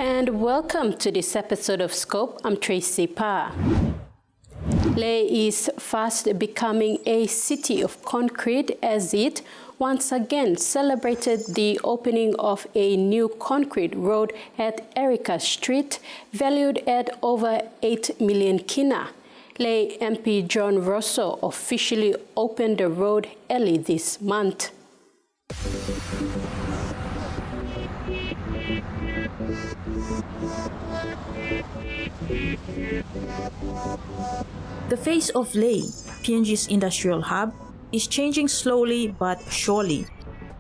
and welcome to this episode of Scope. I'm Tracy Pa. Lae is fast becoming a city of concrete as it once again celebrated the opening of a new concrete road at Erica Street, valued at over 8 million kina. Lae MP John Rosso officially opened the road early this month. The face of Lae, PNG's industrial hub, is changing slowly but surely.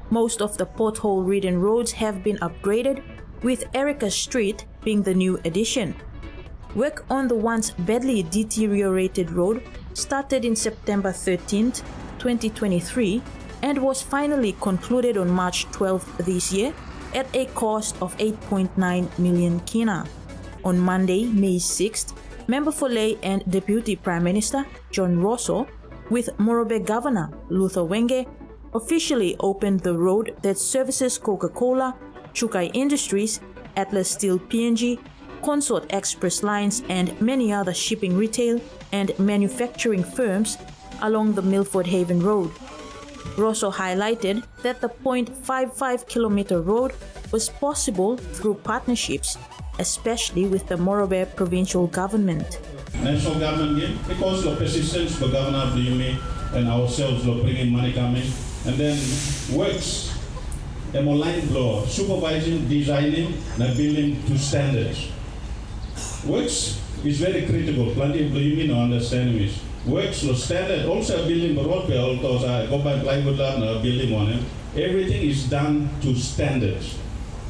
Most of the pothole-ridden roads have been upgraded, with Erica Street being the new addition. Work on the once badly deteriorated road started in September 13, 2023, and was finally concluded on March 12 this year at a cost of 8.9 million kina. On Monday, May 6th, Member for Lae and Deputy Prime Minister John Rosso, with Marape Governor Luther Wenge, officially opened the road that services Coca-Cola, Chukai Industries, Atlas Steel PNG, Consort Express Lines, and many other shipping, retail, and manufacturing firms along the Milford Haven Road. Rosso highlighted that the 0.55-kilometer road was possible through partnerships, especially with the Marape provincial government. National government game, because of persistence, the governor Milne and ourselves are bringing money coming, and then works, a line blow, supervising, designing, and building to standards. Works is very critical. Plenty of you understand this. Works no standard. Also building the road, Alotau, go by plywood building on it. Everything is done to standards.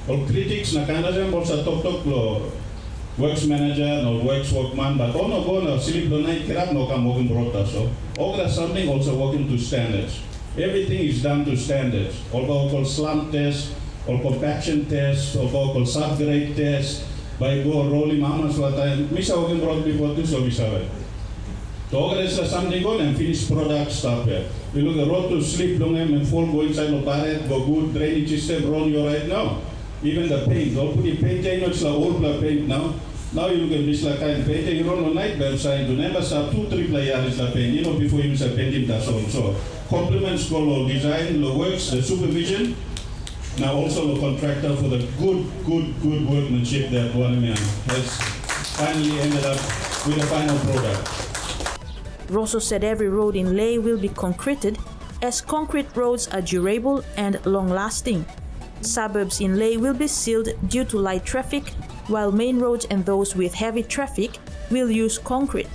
All critics na kanasem also talk lo works manager no works workman, but all no go no sleep no night kirap no come working brota so all that something also working to standards. Everything is done to standards. All called slump test, all compaction test, all called subgrade test. By go rolling mamas what time misa working brot before to so misa. So all that is something go and finished product stuff here. We look at road to sleep long and full go inside no barret, go good drainage system run you right now. Even the paint, don't put the paint in, it's like old paint now. Now you look at this like kind of paint, you run on night website, you never start 2-3 players the paint, you know, before you start painting that's all. So compliments go on design, the works, the supervision, now also the contractor for the good workmanship that one man has finally ended up with a final product. Rosso said every road in Lae will be concreted, as concrete roads are durable and long-lasting. Suburbs in Lae will be sealed due to light traffic, while main roads and those with heavy traffic will use concrete.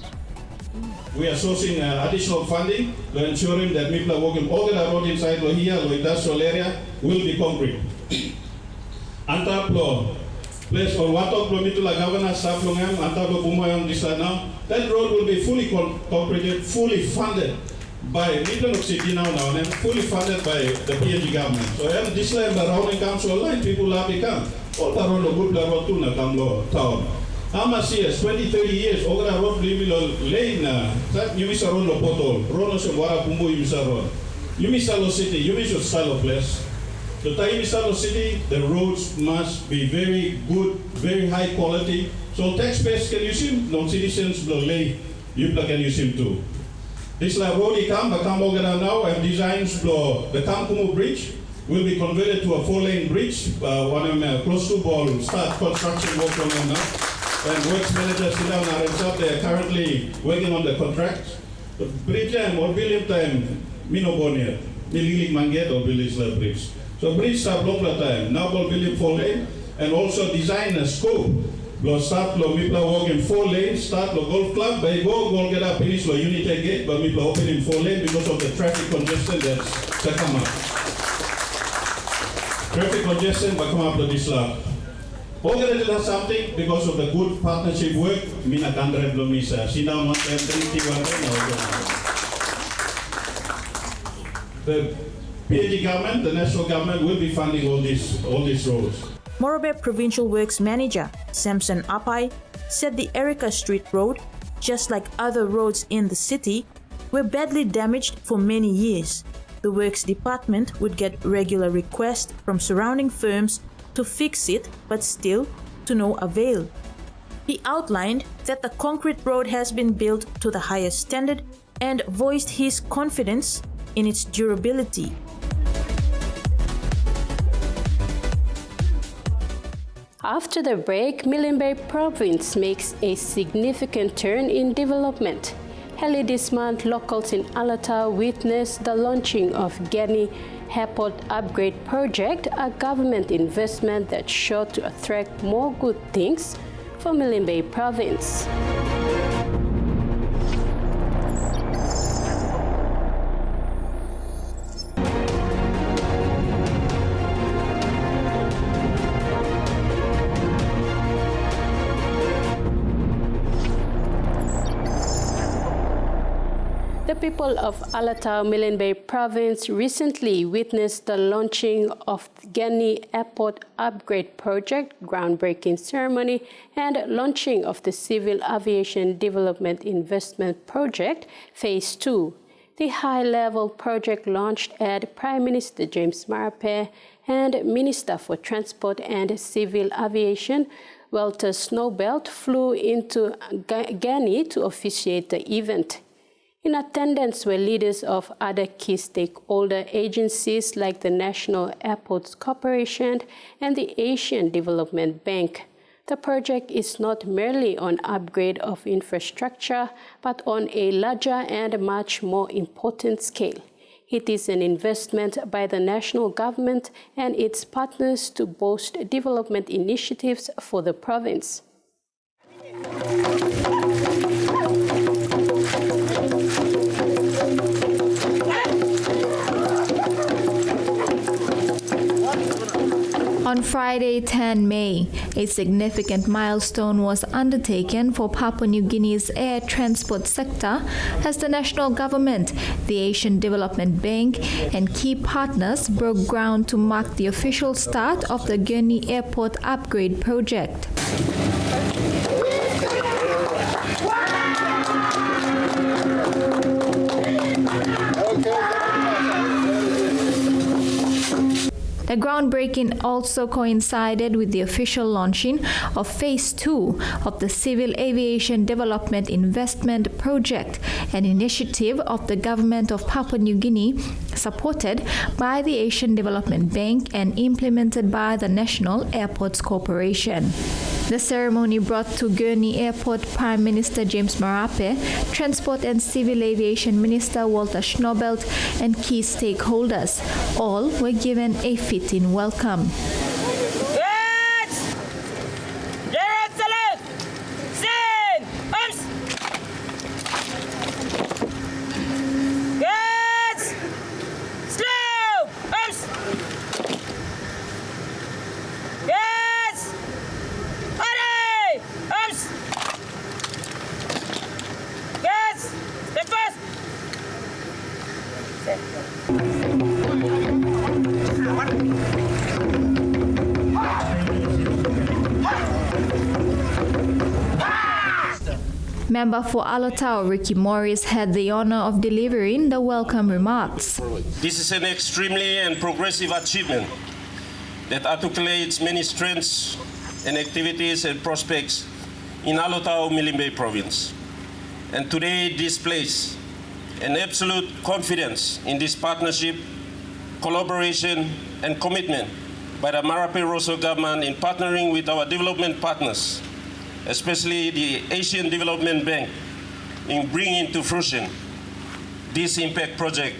We are sourcing additional funding to ensuring that people are walking all the road inside here, the industrial area will be concrete. Antaplo, place or water kilometer la governor staff longam, Antaplo Bumoyam this now. That road will be fully concreted, fully funded by Milne City now and fully funded by the PNG government. So this land around the council line, people have become all around the good road to Nakamlo town. How much years? 20, 30 years, all the road lane, that you miss a road of potol, Rono Wara Pumbu, you miss a road. You miss a city, you miss your style of place. The time you miss a city, the roads must be very good, very high quality. So taxpayers can use him, non-citizens will lay, you can use him too. This like road now and designs the Kamkumu Bridge will be converted to a 4-lane bridge. Close to ball start construction work on them now. And works manager sit down and they are currently working on the contract. The bridge time or building time, Minobonia, Mililik Manget or building bridge. So bridge start longer time. Now we'll building 4-lane and also design a scope. Lo start lo mipla walk in 4 lanes, start lo golf club, by go get up finish lo unit gate, but mipla open in 4 lanes because of the traffic congestion that's come up. Traffic congestion but come up to this lab. Organize does something because of the good partnership work, mina kandre lo misa. Sina mat and the PNG government, the national government will be funding all these roads. Marape Provincial Works Manager Samson Apai said the Erica Street Road, just like other roads in the city, were badly damaged for many years. The Works Department would get regular requests from surrounding firms to fix it, but still, to no avail. He outlined that the concrete road has been built to the highest standard and voiced his confidence in its durability. After the break, Milne Bay Province makes a significant turn in development. Early this month, locals in Alotau witnessed the launching of Gurney Airport Upgrade Project, a government investment that's sure to attract more good things for Milne Bay Province. The people of Alotau, Milne Bay Province recently witnessed the launching of the Gurney Airport Upgrade Project, groundbreaking ceremony, and launching of the Civil Aviation Development Investment Project, Phase 2. The high-level project launched at Prime Minister James Marape and Minister for Transport and Civil Aviation, Walter Schnaubelt, flew into Gurney to officiate the event. In attendance were leaders of other key stakeholder agencies like the National Airports Corporation and the Asian Development Bank. The project is not merely an upgrade of infrastructure, but on a larger and much more important scale. It is an investment by the national government and its partners to boost development initiatives for the province. On Friday, 10 May, a significant milestone was undertaken for Papua New Guinea's air transport sector as the national government, the Asian Development Bank, and key partners broke ground to mark the official start of the Gurney Airport Upgrade Project. The groundbreaking also coincided with the official launching of Phase 2 of the Civil Aviation Development Investment Project, an initiative of the Government of Papua New Guinea, supported by the Asian Development Bank and implemented by the National Airports Corporation. The ceremony brought to Gurney Airport Prime Minister James Marape, Transport and Civil Aviation Minister Walter Schnaubelt, and key stakeholders. All were given a fitting welcome. Member for Alotau, Ricky Morris, had the honor of delivering the welcome remarks. This is an extremely and progressive achievement that articulates many strengths and activities and prospects in Alotau, Milne Bay Province, and today displays an absolute confidence in this partnership, collaboration, and commitment by the Marape Rosso government in partnering with our development partners, especially the Asian Development Bank, in bringing to fruition this impact project,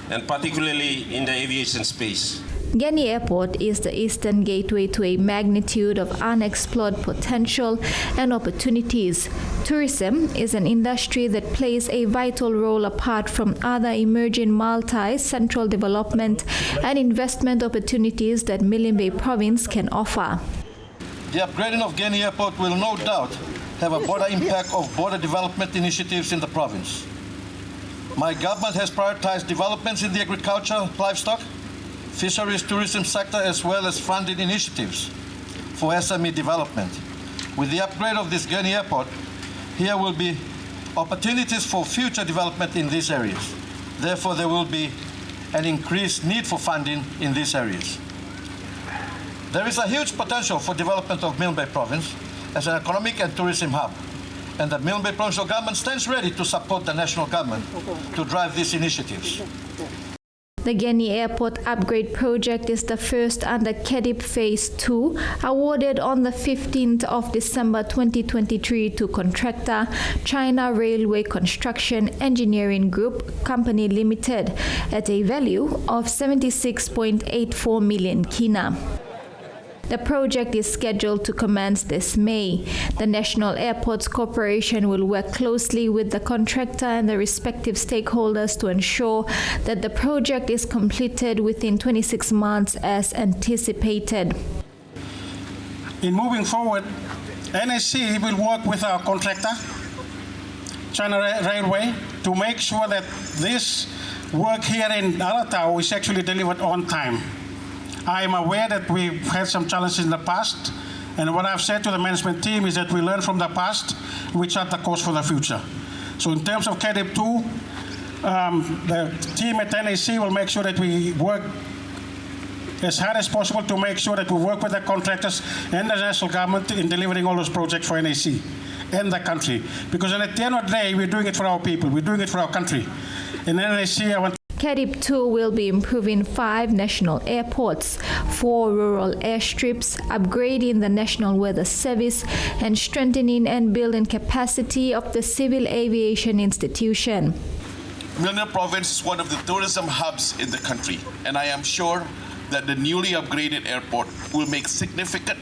and particularly in the aviation space. Gurney Airport is the eastern gateway to a magnitude of unexplored potential and opportunities. Tourism is an industry that plays a vital role apart from other emerging multi-sectoral development and investment opportunities that Milne Bay Province can offer. The upgrading of Gurney Airport will no doubt have a broader impact of border development initiatives in the province. My government has prioritized developments in the agriculture, livestock, fisheries, tourism sector, as well as funded initiatives for SME development. With the upgrade of this Gurney Airport, here will be opportunities for future development in these areas. Therefore, there will be an increased need for funding in these areas. There is a huge potential for development of Milne Bay Province as an economic and tourism hub, and the Milne Bay Provincial Government stands ready to support the national government to drive these initiatives. The Gurney Airport Upgrade Project is the first under KEDIP Phase 2, awarded on the 15th of December 2023 to contractor China Railway Construction Engineering Group Company Limited at a value of 76.84 million kina. The project is scheduled to commence this May. The National Airports Corporation will work closely with the contractor and the respective stakeholders to ensure that the project is completed within 26 months as anticipated. In moving forward, NAC will work with our contractor, China Railway, to make sure that this work here in Alotau is actually delivered on time. I am aware that we've had some challenges in the past, and what I've said to the management team is that we learn from the past, we chart the course for the future. So in terms of KEDIP 2, the team at NAC will make sure that we work as hard as possible to make sure that we work with the contractors and the national government in delivering all those projects for NAC and the country. Because at the end of the day, we're doing it for our people, we're doing it for our country. In NAC, I want KEDIP 2 will be improving 5 national airports, 4 rural airstrips, upgrading the National Weather Service, and strengthening and building capacity of the Civil Aviation Institution. Milne Province is one of the tourism hubs in the country, and I am sure that the newly upgraded airport will make significant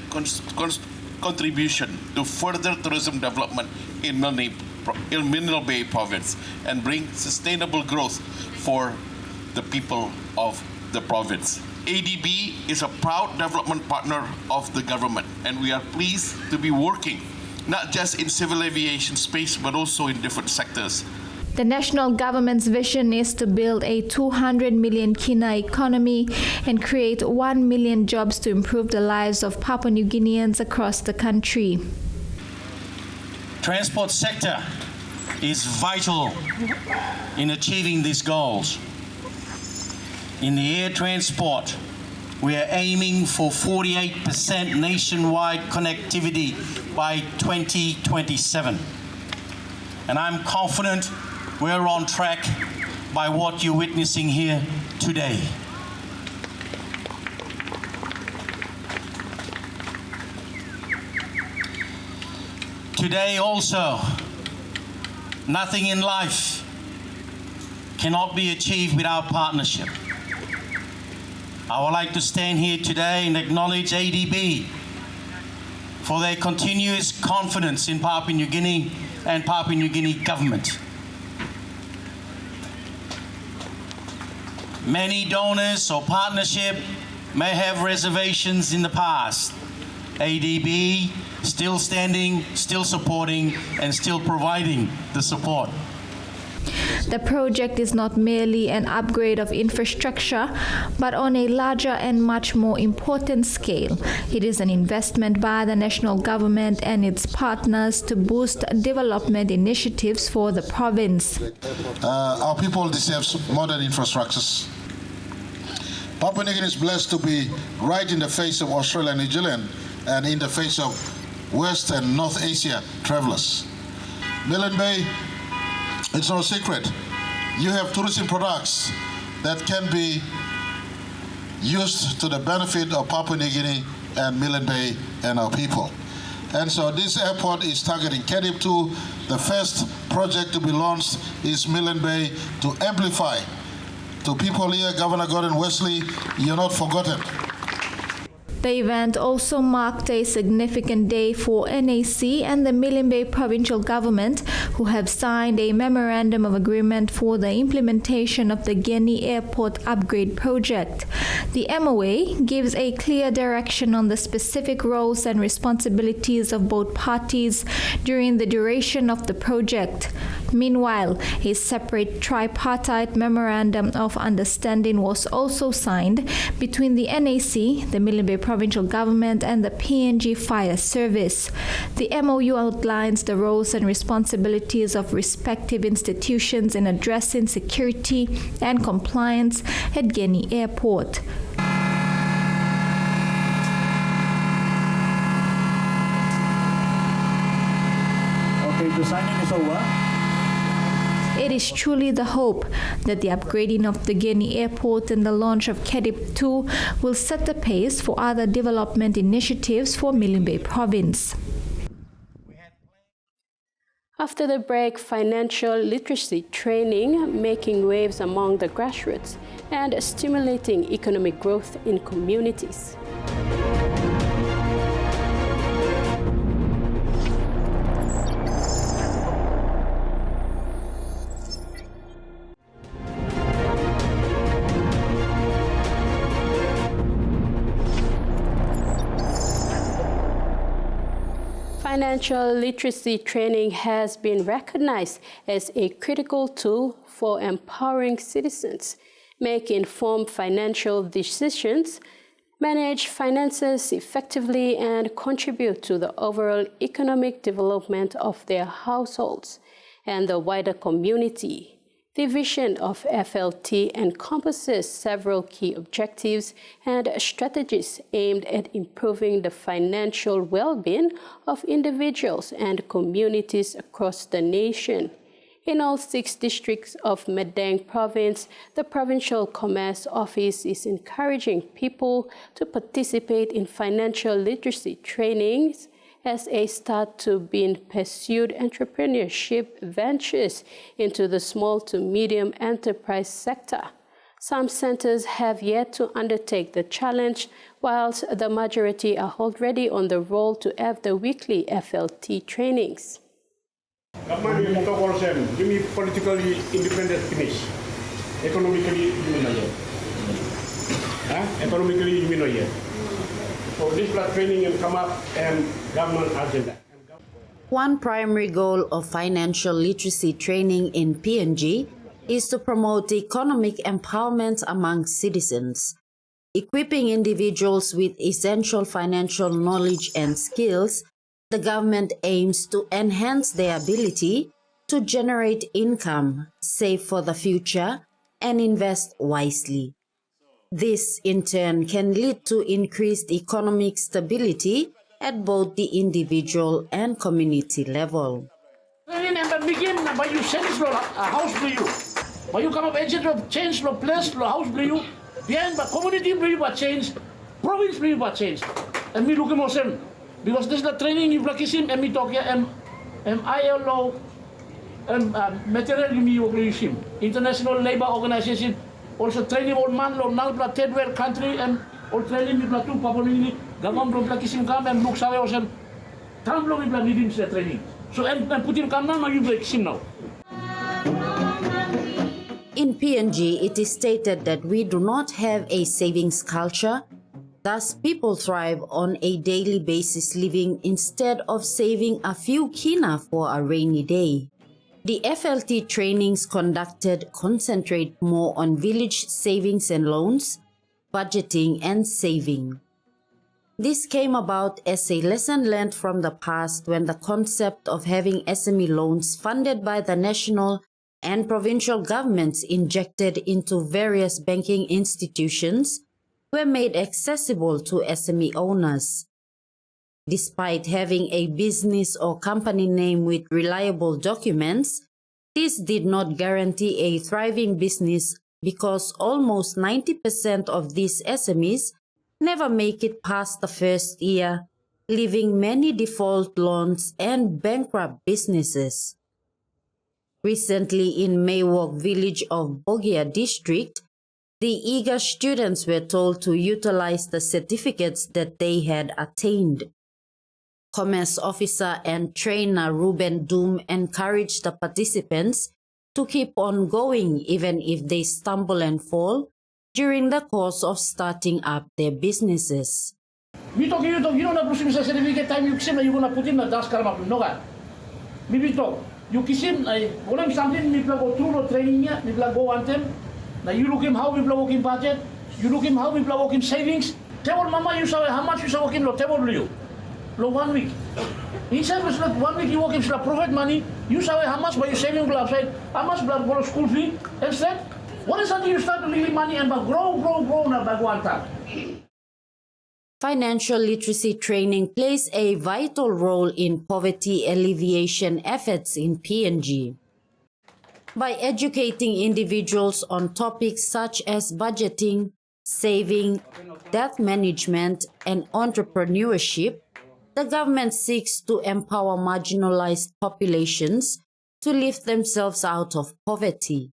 contribution to further tourism development in Milne Bay Province and bring sustainable growth for the people of the province. ADB is a proud development partner of the government, and we are pleased to be working not just in civil aviation space but also in different sectors. The national government's vision is to build a 200 million kina economy and create 1 million jobs to improve the lives of Papua New Guineans across the country. Transport sector is vital in achieving these goals. In the air transport, we are aiming for 48% nationwide connectivity by 2027. And I'm confident we're on track by what you're witnessing here today. Today also, nothing in life cannot be achieved without partnership. I would like to stand here today and acknowledge ADB for their continuous confidence in Papua New Guinea and Papua New Guinea government. Many donors or partnership may have reservations in the past. ADB still standing, still supporting, and still providing the support. The project is not merely an upgrade of infrastructure, but on a larger and much more important scale. It is an investment by the national government and its partners to boost development initiatives for the province. Our people deserve modern infrastructures. Papua New Guinea is blessed to be right in the face of Australia and New Zealand and in the face of West and North Asia travelers. Milne Bay, it's no secret. You have tourism products that can be used to the benefit of Papua New Guinea and Milne Bay and our people. And so this airport is targeting KEDIP 2. The first project to be launched is Milne Bay to amplify. To people here, Governor Gordon Wesley, you're not forgotten. The event also marked a significant day for NAC and the Milne Bay Provincial Government, who have signed a memorandum of agreement for the implementation of the Gurney Airport Upgrade Project. The MOA gives a clear direction on the specific roles and responsibilities of both parties during the duration of the project. Meanwhile, a separate tripartite memorandum of understanding was also signed between the NAC, the Milne Bay Provincial Government, and the PNG Fire Service. The MOU outlines the roles and responsibilities of respective institutions in addressing security and compliance at Gurney Airport. the signing is over. It is truly the hope that the upgrading of the Gurney Airport and the launch of KEDIP 2 will set the pace for other development initiatives for Milne Bay Province. After the break, financial literacy training, making waves among the grassroots, and stimulating economic growth in communities. Financial literacy training has been recognized as a critical tool for empowering citizens, make informed financial decisions, manage finances effectively, and contribute to the overall economic development of their households and the wider community. The vision of FLT encompasses several key objectives and strategies aimed at improving the financial well-being of individuals and communities across the nation. In all 6 districts of Milne Bay Province, the Provincial Commerce Office is encouraging people to participate in financial literacy trainings as a start to being pursued entrepreneurship ventures into the small to medium enterprise sector. Some centers have yet to undertake the challenge, whilst the majority are already on the roll to have the weekly FLT trainings. Government will talk also, give me politically independent finish. Economically, you mean economically, you mean so this training will come up and government agenda. One primary goal of financial literacy training in PNG is to promote economic empowerment among citizens. Equipping individuals with essential financial knowledge and skills, the government aims to enhance their ability to generate income, save for the future, and invest wisely. This, in turn, can lead to increased economic stability at both the individual and community level. But you change a house for you. But you come up agent of change the place, the house for you. Then, but community for you, but change. Province for you, but change. And me looking more same. Because this is the training you practice him, and me talk here, and ILO, and material you International Labour Organization. Also training old man lo nang pla third world country and all training mi pla tu Papua New Guinea gamam lo pla kisim kam and look sawe osen tam lo mi pla nidim se training so and put him kam na you break kisim now. In PNG, it is stated that we do not have a savings culture. Thus, people thrive on a daily basis living instead of saving a few kina for a rainy day. The FLT trainings conducted concentrate more on village savings and loans, budgeting and saving. This came about as a lesson learned from the past when the concept of having SME loans funded by the national and provincial governments injected into various banking institutions were made accessible to SME owners. Despite having a business or company name with reliable documents, this did not guarantee a thriving business because almost 90% of these SMEs never make it past the first year, leaving many default loans and bankrupt businesses. Recently in Maywalk village of Bogia district, the eager students were told to utilize the certificates that they had attained. Commerce officer and trainer Ruben Doom encouraged the participants to keep on going even if they stumble and fall during the course of starting up their businesses. You don't have to see certificate time you kisim, you're gonna put in the dust karma no guy. Maybe talk. You kisim, when something we go through the training, we go one time. Now you look him how we blow in budget, you look him how we blow in savings. Tell mama you saw how much you saw in lo table you. Lo 1 week. Inside was like 1 week you work in profit money, you saw how much by you saving blood side, how much blood for school fee, and said, what is that you start to leave money and grow now by one time? financial literacy training plays a vital role in poverty alleviation efforts in PNG. By educating individuals on topics such as budgeting, saving, debt management, and entrepreneurship, the government seeks to empower marginalized populations to lift themselves out of poverty.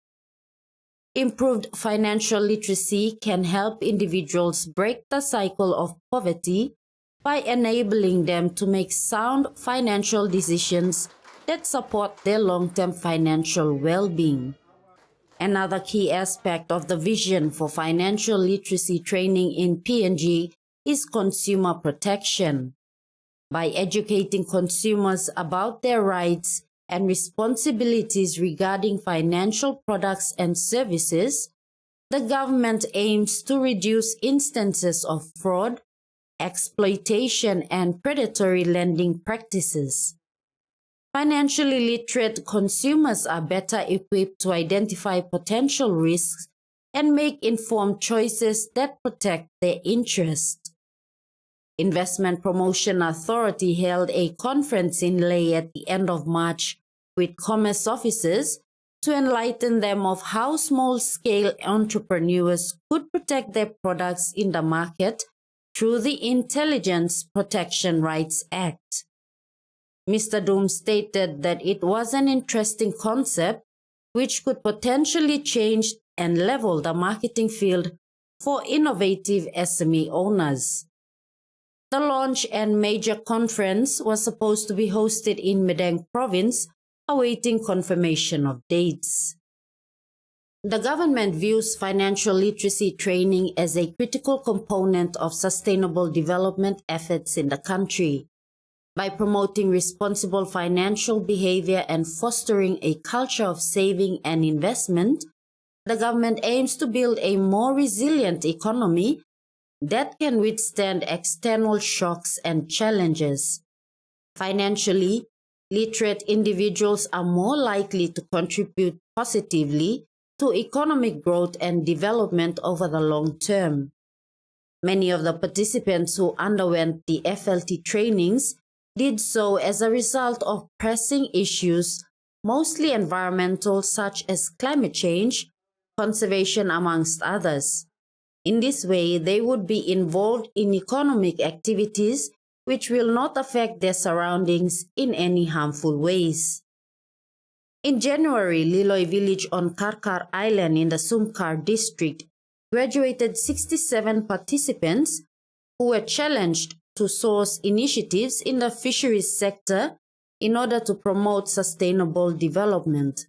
Improved financial literacy can help individuals break the cycle of poverty by enabling them to make sound financial decisions that support their long-term financial well-being. Another key aspect of the vision for financial literacy training in PNG is consumer protection. By educating consumers about their rights and responsibilities regarding financial products and services, the government aims to reduce instances of fraud, exploitation, and predatory lending practices. Financially literate consumers are better equipped to identify potential risks and make informed choices that protect their interests. Investment Promotion Authority held a conference in Lae at the end of March with commerce officers to enlighten them of how small-scale entrepreneurs could protect their products in the market through the Intelligence Protection Rights Act. Mr. Doom stated that it was an interesting concept which could potentially change and level the marketing field for innovative SME owners. The launch and major conference was supposed to be hosted in Milne Bay Province, awaiting confirmation of dates. The government views financial literacy training as a critical component of sustainable development efforts in the country. By promoting responsible financial behavior and fostering a culture of saving and investment, the government aims to build a more resilient economy that can withstand external shocks and challenges. Financially literate individuals are more likely to contribute positively to economic growth and development over the long term. Many of the participants who underwent the FLT trainings did so as a result of pressing issues, mostly environmental, such as climate change, conservation, amongst others. In this way, they would be involved in economic activities which will not affect their surroundings in any harmful ways. In January, Liloi village on Karkar Island in the Sumkar district graduated 67 participants who were challenged to source initiatives in the fisheries sector in order to promote sustainable development.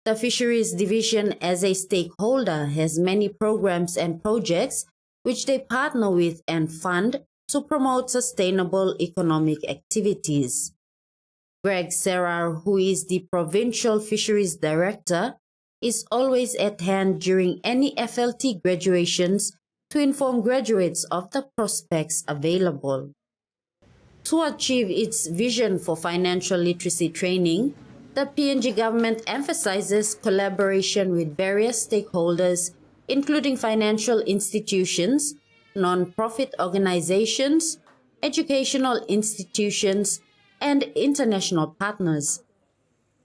The Fisheries Division, as a stakeholder, has many programs and projects which they partner with and fund to promote sustainable economic activities. Greg Serrar, who is the Provincial Fisheries Director, is always at hand during any FLT graduations to inform graduates of the prospects available. To achieve its vision for financial literacy training, the PNG government emphasizes collaboration with various stakeholders, including financial institutions, non-profit organizations, educational institutions, and international partners.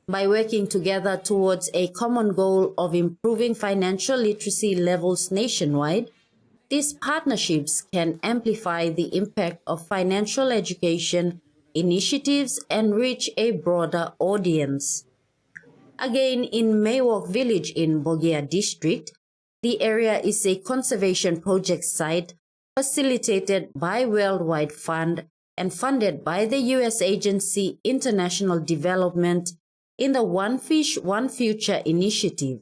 By working together towards a common goal of improving financial literacy levels nationwide, these partnerships can amplify the impact of financial education initiatives and reach a broader audience. Again, in Maywalk village in Bogia district, the area is a conservation project site facilitated by Worldwide Fund and funded by the U.S. agency International Development in the One Fish, One Future initiative.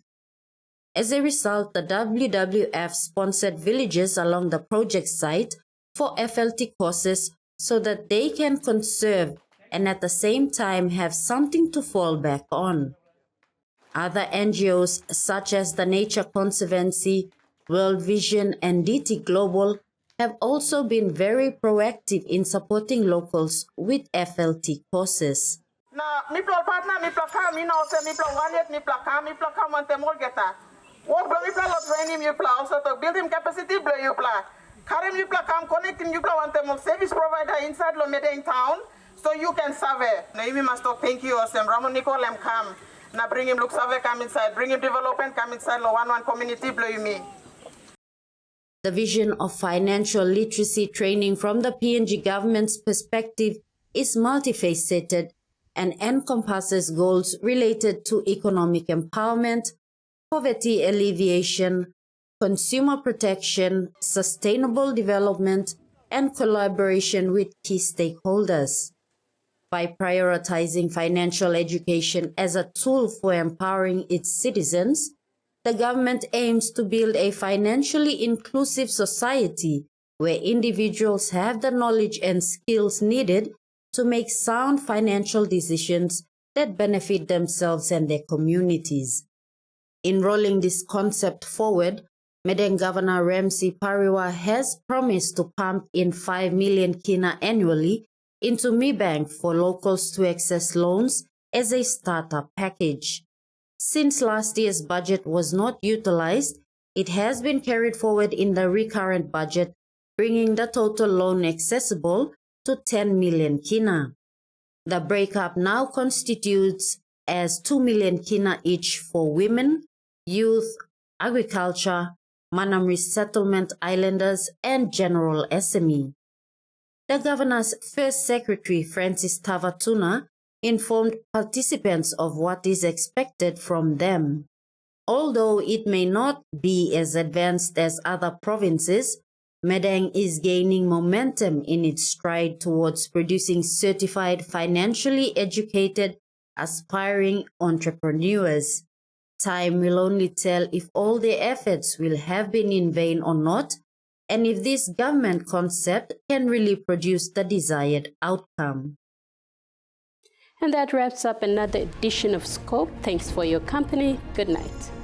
As a result, the WWF sponsored villages along the project site for FLT courses so that they can conserve and at the same time have something to fall back on. Other NGOs such as the Nature Conservancy, World Vision, and DT Global have also been very proactive in supporting locals with FLT courses. Na mipla partner mipla ka mina ose mipla wanet mipla ka mante molgeta. Work blo mipla lot training mipla also to build him capacity blo mipla. Karim you come connecting you want them service provider inside lo Medellin town, so you can survey. Naimi must talk thank you Osem Ramon Nicolem come. Now bring him look survey come inside, bring him development come inside lo one community blow you me. The vision of financial literacy training from the PNG government's perspective is multifaceted and encompasses goals related to economic empowerment, poverty alleviation, consumer protection, sustainable development, and collaboration with key stakeholders. By prioritizing financial education as a tool for empowering its citizens, the government aims to build a financially inclusive society where individuals have the knowledge and skills needed to make sound financial decisions that benefit themselves and their communities. In rolling this concept forward, Medellin Governor Ramsey Pariwa has promised to pump in 5 million kina annually into MiBank for locals to access loans as a startup package. Since last year's budget was not utilized, it has been carried forward in the recurrent budget, bringing the total loan accessible to 10 million kina. The breakup now constitutes as 2 million kina each for women, youth, agriculture, Manam Resettlement Islanders, and general SME. The governor's first secretary, Francis Tavatuna, informed participants of what is expected from them. Although it may not be as advanced as other provinces, Medellin is gaining momentum in its stride towards producing certified financially educated, aspiring entrepreneurs. Time will only tell if all their efforts will have been in vain or not, and if this government concept can really produce the desired outcome. And that wraps up another edition of Scope. Thanks for your company. Good night.